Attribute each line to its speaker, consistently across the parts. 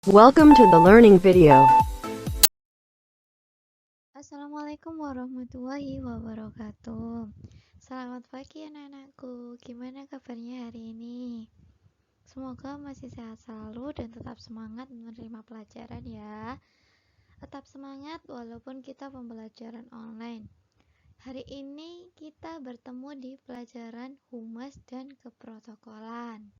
Speaker 1: Welcome to the learning video.
Speaker 2: Assalamualaikum warahmatullahi wabarakatuh. Selamat pagi anak-anakku. Gimana kabarnya hari ini? Semoga masih sehat selalu dan tetap semangat menerima pelajaran ya. Tetap semangat walaupun kita pembelajaran online. Hari ini kita bertemu di pelajaran humas dan keprotokolan.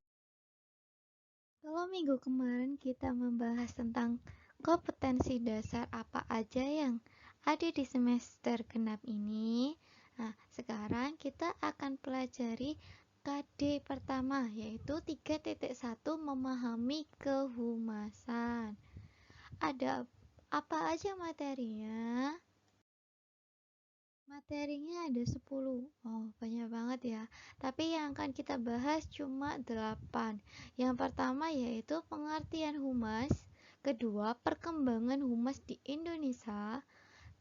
Speaker 2: Kalau minggu kemarin kita membahas tentang kompetensi dasar apa aja yang ada di semester genap ini. Nah, sekarang kita akan pelajari KD pertama, yaitu 3.1 memahami kehumasan. Ada apa aja materinya? Materinya ada 10. Oh, banyak banget ya. Tapi yang akan kita bahas cuma 8. Yang pertama yaitu pengertian humas, kedua perkembangan humas di Indonesia,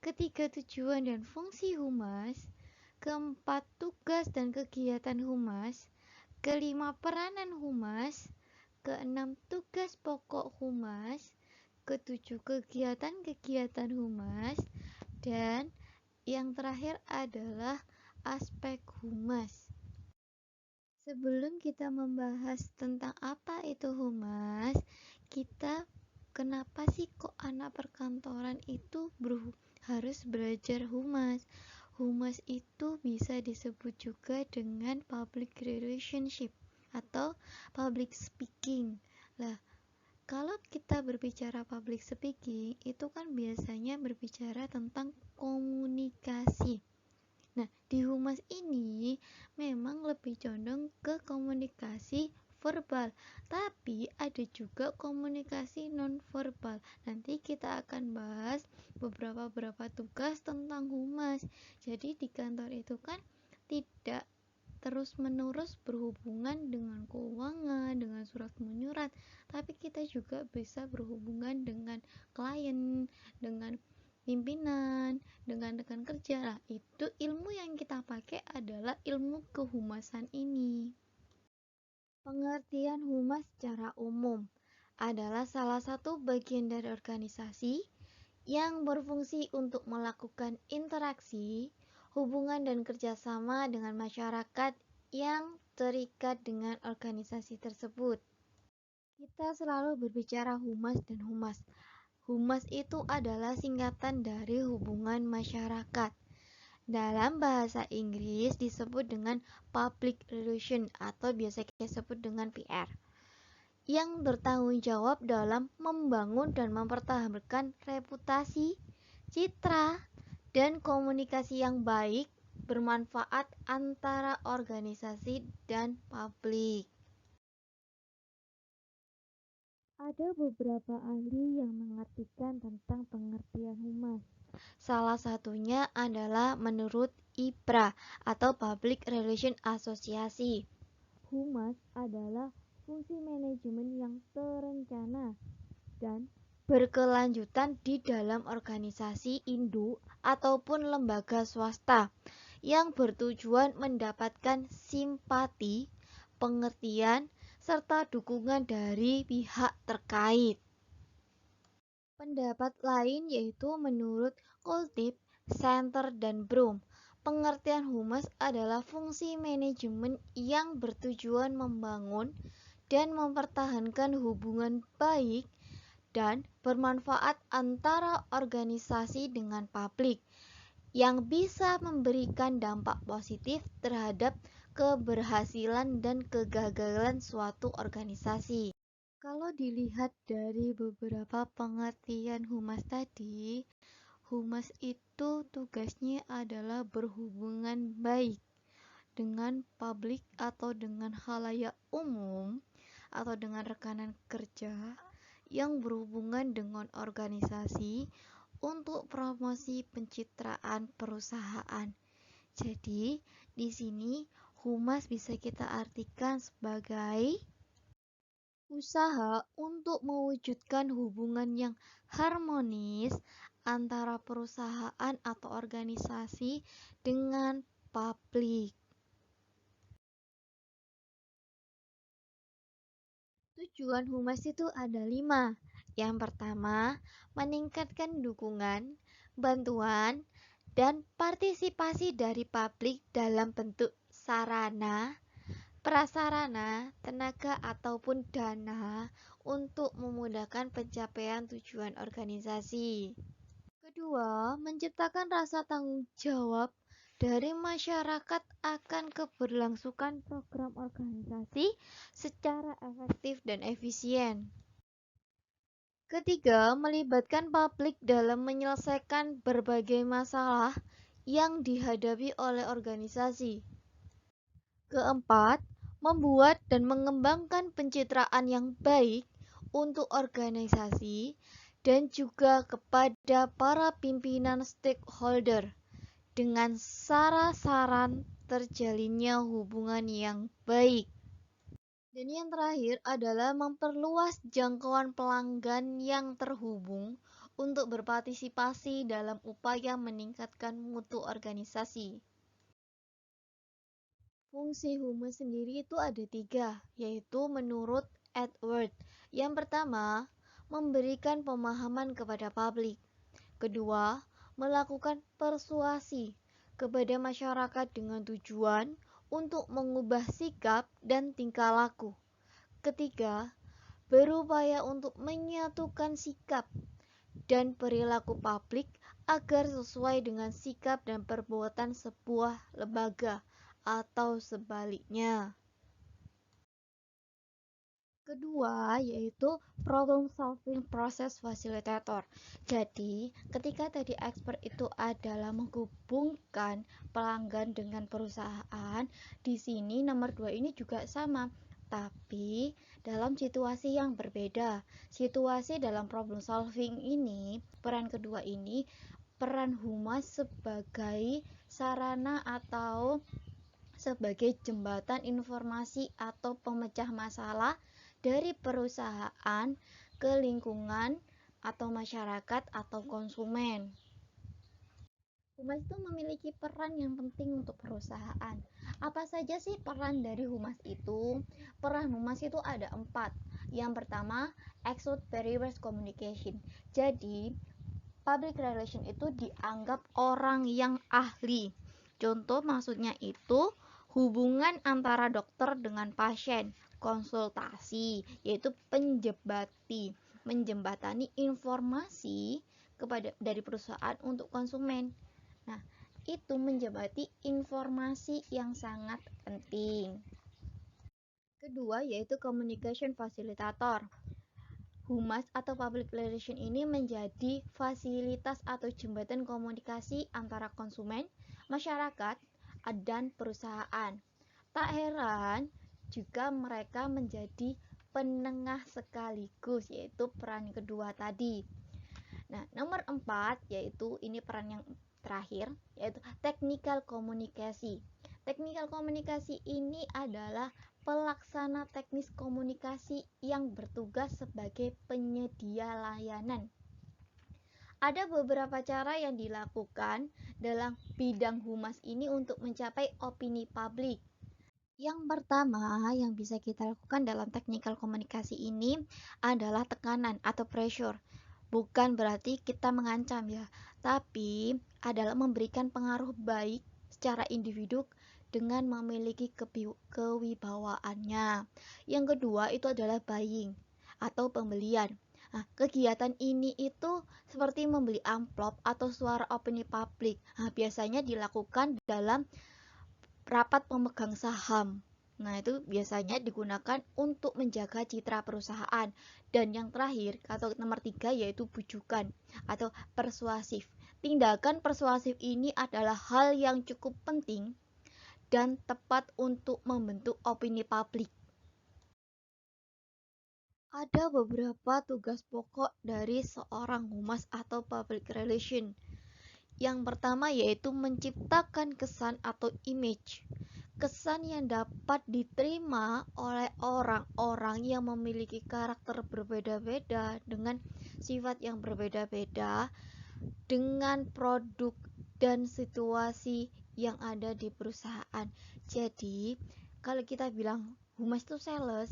Speaker 2: ketiga tujuan dan fungsi humas, keempat tugas dan kegiatan humas, kelima peranan humas, keenam tugas pokok humas, ketujuh kegiatan-kegiatan humas, dan yang terakhir adalah aspek humas. Sebelum kita membahas tentang apa itu humas, kenapa sih kok anak perkantoran itu harus belajar humas? Humas itu bisa disebut juga dengan public relationship atau public speaking. Lah, kalau kita berbicara public speaking, itu kan biasanya berbicara tentang komunikasi. Nah, di humas ini memang lebih condong ke komunikasi verbal, tapi ada juga komunikasi non-verbal. Nanti kita akan bahas beberapa tugas tentang humas. Jadi di kantor itu kan tidak terus-menerus berhubungan dengan keuangan, dengan surat menyurat, tapi kita juga bisa berhubungan dengan klien, dengan pimpinan, dengan rekan kerja. Nah, itu ilmu yang kita pakai adalah ilmu kehumasan ini. Pengertian humas secara umum adalah salah satu bagian dari organisasi yang berfungsi untuk melakukan interaksi, hubungan dan kerjasama dengan masyarakat yang terikat dengan organisasi tersebut. Kita selalu berbicara humas dan humas. Humas itu adalah singkatan dari hubungan masyarakat. Dalam bahasa Inggris disebut dengan public relation atau biasa kita sebut dengan PR, yang bertanggung jawab dalam membangun dan mempertahankan reputasi, citra, dan komunikasi yang baik bermanfaat antara organisasi dan publik. Ada beberapa ahli yang mengartikan tentang pengertian humas. Salah satunya adalah menurut IPRA atau Public Relation Association. Humas adalah fungsi manajemen yang terencana dan berkelanjutan di dalam organisasi induk ataupun lembaga swasta yang bertujuan mendapatkan simpati, pengertian, serta dukungan dari pihak terkait. Pendapat lain yaitu menurut Kultip, Center, dan Broom. Pengertian humas adalah fungsi manajemen yang bertujuan membangun dan mempertahankan hubungan baik dan bermanfaat antara organisasi dengan publik yang bisa memberikan dampak positif terhadap keberhasilan dan kegagalan suatu organisasi. Kalau dilihat dari beberapa pengertian humas tadi, humas itu tugasnya adalah berhubungan baik dengan publik atau dengan khalayak umum atau dengan rekanan kerja yang berhubungan dengan organisasi untuk promosi pencitraan perusahaan. Jadi, di sini humas bisa kita artikan sebagai usaha untuk mewujudkan hubungan yang harmonis antara perusahaan atau organisasi dengan publik. Tujuan humas itu ada 5. Yang pertama, meningkatkan dukungan, bantuan, dan partisipasi dari publik dalam bentuk sarana, prasarana, tenaga, ataupun dana untuk memudahkan pencapaian tujuan organisasi. Kedua, menciptakan rasa tanggung jawab dari masyarakat akan keberlangsungan program organisasi secara efektif dan efisien. Ketiga, melibatkan publik dalam menyelesaikan berbagai masalah yang dihadapi oleh organisasi. Keempat, membuat dan mengembangkan pencitraan yang baik untuk organisasi dan juga kepada para pimpinan stakeholder dengan saran terjalinnya hubungan yang baik. Dan yang terakhir adalah memperluas jangkauan pelanggan yang terhubung untuk berpartisipasi dalam upaya meningkatkan mutu organisasi. Fungsi humas sendiri itu ada 3, yaitu menurut Edward. Yang pertama, memberikan pemahaman kepada publik. Kedua, melakukan persuasi kepada masyarakat dengan tujuan untuk mengubah sikap dan tingkah laku. Ketiga, berupaya untuk menyatukan sikap dan perilaku publik agar sesuai dengan sikap dan perbuatan sebuah lembaga atau sebaliknya. Kedua, yaitu problem solving process facilitator. Jadi, ketika tadi expert itu adalah menghubungkan pelanggan dengan perusahaan, di sini nomor 2 ini juga sama, tapi dalam situasi yang berbeda. Situasi dalam problem solving ini, peran kedua ini, peran humas sebagai sarana atau sebagai jembatan informasi atau pemecah masalah dari perusahaan ke lingkungan atau masyarakat atau konsumen. Humas itu memiliki peran yang penting untuk perusahaan. Apa saja sih peran dari humas itu? Peran humas itu ada 4. Yang pertama, external barriers communication. Jadi, public relation itu dianggap orang yang ahli. Contoh maksudnya itu hubungan antara dokter dengan pasien, konsultasi, yaitu menjembatani informasi dari perusahaan untuk konsumen. Nah, itu menjembati informasi yang sangat penting. Kedua, yaitu communication facilitator. Humas atau public relation ini menjadi fasilitas atau jembatan komunikasi antara konsumen, masyarakat, dan perusahaan. Tak heran juga mereka menjadi penengah sekaligus, yaitu peran kedua tadi. Nah, nomor 4 yaitu ini peran yang terakhir, yaitu technical komunikasi. Technical komunikasi ini adalah pelaksana teknis komunikasi yang bertugas sebagai penyedia layanan. Ada beberapa cara yang dilakukan dalam bidang humas ini untuk mencapai opini publik. Yang pertama yang bisa kita lakukan dalam technical komunikasi ini adalah tekanan atau pressure. Bukan berarti kita mengancam ya, tapi adalah memberikan pengaruh baik secara individu dengan memiliki kewibawaannya. Yang kedua itu adalah buying atau pembelian. Nah, kegiatan ini itu seperti membeli amplop atau suara opini publik. Nah, biasanya dilakukan dalam rapat pemegang saham. Nah, itu biasanya digunakan untuk menjaga citra perusahaan. Dan yang terakhir, atau nomor 3, yaitu bujukan atau persuasif. Tindakan persuasif ini adalah hal yang cukup penting dan tepat untuk membentuk opini publik. Ada beberapa tugas pokok dari seorang humas atau public relation. Yang pertama yaitu menciptakan kesan atau image. Kesan yang dapat diterima oleh orang-orang yang memiliki karakter berbeda-beda dengan sifat yang berbeda-beda dengan produk dan situasi yang ada di perusahaan. Jadi, kalau kita bilang humas itu sales,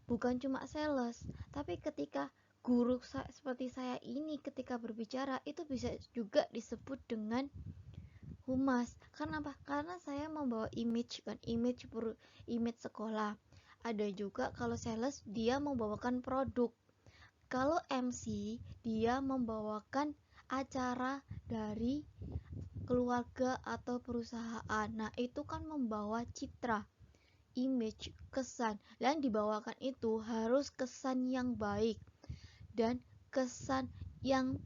Speaker 2: bukan cuma sales, tapi ketika guru seperti saya ini ketika berbicara itu bisa juga disebut dengan humas. Kenapa? Karena saya membawa image kan, image sekolah. Ada juga kalau sales dia membawakan produk. Kalau MC dia membawakan acara dari keluarga atau perusahaan. Nah, itu kan membawa citra, image, kesan. Dan dibawakan itu harus kesan yang baik dan kesan yang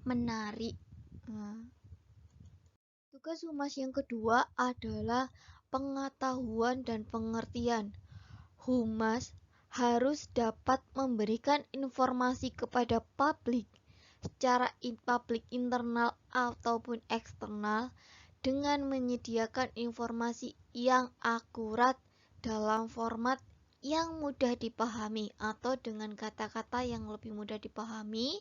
Speaker 2: menarik. Nah, tugas humas yang kedua adalah pengetahuan dan pengertian. Humas harus dapat memberikan informasi kepada publik secara publik internal ataupun eksternal dengan menyediakan informasi yang akurat dalam format yang mudah dipahami atau dengan kata-kata yang lebih mudah dipahami.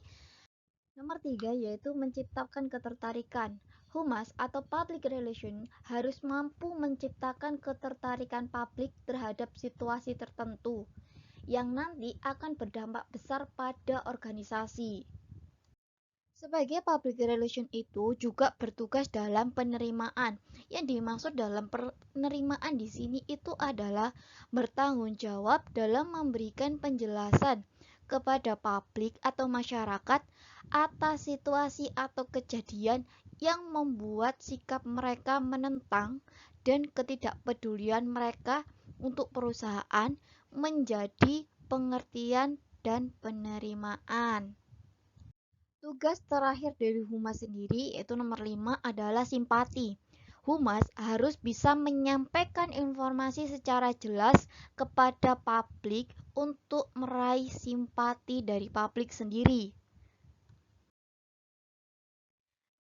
Speaker 2: Nomor 3 yaitu menciptakan ketertarikan. Humas atau public relation harus mampu menciptakan ketertarikan publik terhadap situasi tertentu yang nanti akan berdampak besar pada organisasi. Sebagai public relation itu juga bertugas dalam penerimaan. Yang dimaksud dalam penerimaan di sini itu adalah bertanggung jawab dalam memberikan penjelasan kepada publik atau masyarakat atas situasi atau kejadian yang membuat sikap mereka menentang dan ketidakpedulian mereka untuk perusahaan menjadi pengertian dan penerimaan. Tugas terakhir dari humas sendiri yaitu nomor 5 adalah simpati. Humas harus bisa menyampaikan informasi secara jelas kepada publik untuk meraih simpati dari publik sendiri.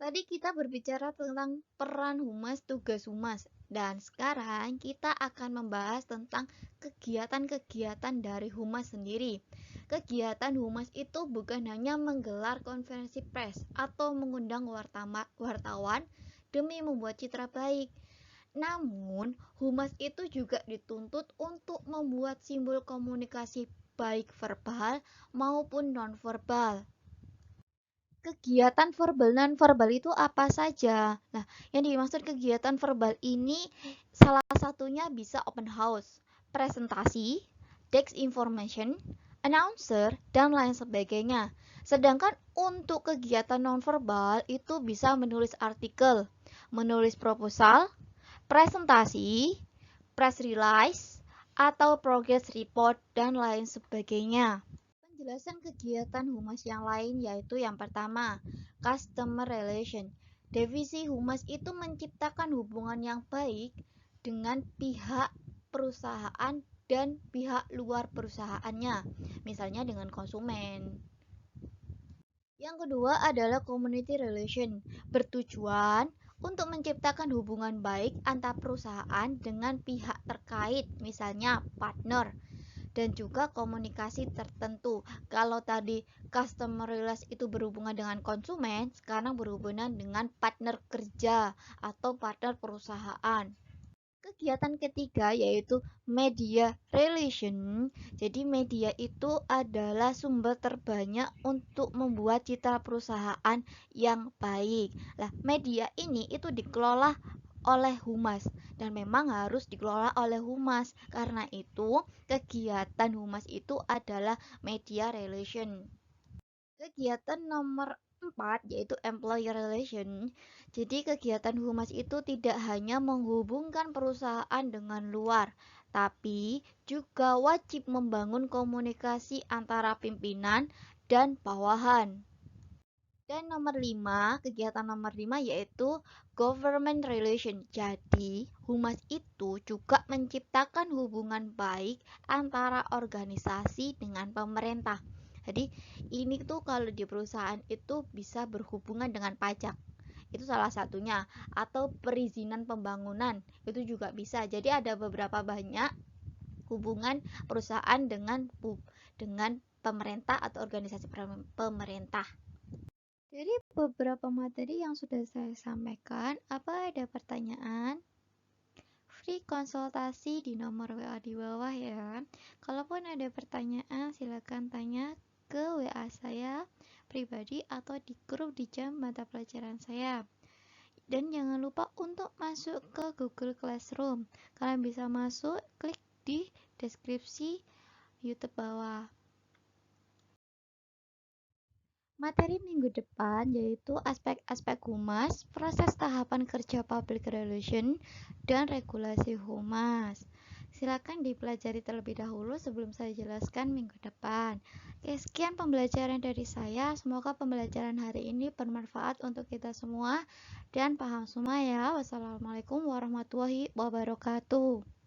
Speaker 2: Tadi kita berbicara tentang peran humas, tugas humas, dan sekarang kita akan membahas tentang kegiatan-kegiatan dari humas sendiri. Kegiatan humas itu bukan hanya menggelar konferensi pers atau mengundang wartawan demi membuat citra baik. Namun, humas itu juga dituntut untuk membuat simbol komunikasi baik verbal maupun nonverbal. Kegiatan verbal dan verbal itu apa saja? Nah, yang dimaksud kegiatan verbal ini salah satunya bisa open house, presentasi, desk information, announcer, dan lain sebagainya. Sedangkan untuk kegiatan nonverbal itu bisa menulis artikel, menulis proposal, presentasi, press release, atau progress report, dan lain sebagainya. Penjelasan kegiatan humas yang lain yaitu yang pertama, customer relation. Divisi humas itu menciptakan hubungan yang baik dengan pihak perusahaan dan pihak luar perusahaannya, misalnya dengan konsumen. Yang kedua adalah community relation, bertujuan untuk menciptakan hubungan baik antar perusahaan dengan pihak terkait, misalnya partner, dan juga komunikasi tertentu. Kalau tadi customer relation itu berhubungan dengan konsumen, sekarang berhubungan dengan partner kerja atau partner perusahaan. Kegiatan ketiga yaitu media relation. Jadi media itu adalah sumber terbanyak untuk membuat citra perusahaan yang baik. Nah, media ini itu dikelola oleh humas dan memang harus dikelola oleh humas. Karena itu, kegiatan humas itu adalah media relation. Kegiatan nomor 4 yaitu employer relation. Jadi kegiatan humas itu tidak hanya menghubungkan perusahaan dengan luar, tapi juga wajib membangun komunikasi antara pimpinan dan bawahan. Dan nomor 5, kegiatan nomor 5 yaitu government relation. Jadi, humas itu juga menciptakan hubungan baik antara organisasi dengan pemerintah. Jadi, ini tuh kalau di perusahaan itu bisa berhubungan dengan pajak. Itu salah satunya. Atau perizinan pembangunan. Itu juga bisa. Jadi, ada beberapa banyak hubungan perusahaan dengan pemerintah atau organisasi pemerintah. Jadi beberapa materi yang sudah saya sampaikan, apa ada pertanyaan? Free konsultasi di nomor WA di bawah ya. Kalaupun ada pertanyaan, silakan tanya ke WA saya pribadi atau di grup di jam mata pelajaran saya. Dan jangan lupa untuk masuk ke Google Classroom. Kalian bisa masuk, klik di deskripsi YouTube bawah. Materi minggu depan yaitu aspek-aspek humas, proses tahapan kerja public relation, dan regulasi humas. Silakan dipelajari terlebih dahulu sebelum saya jelaskan minggu depan. Oke, sekian pembelajaran dari saya. Semoga pembelajaran hari ini bermanfaat untuk kita semua dan paham semua ya. Wassalamualaikum warahmatullahi wabarakatuh.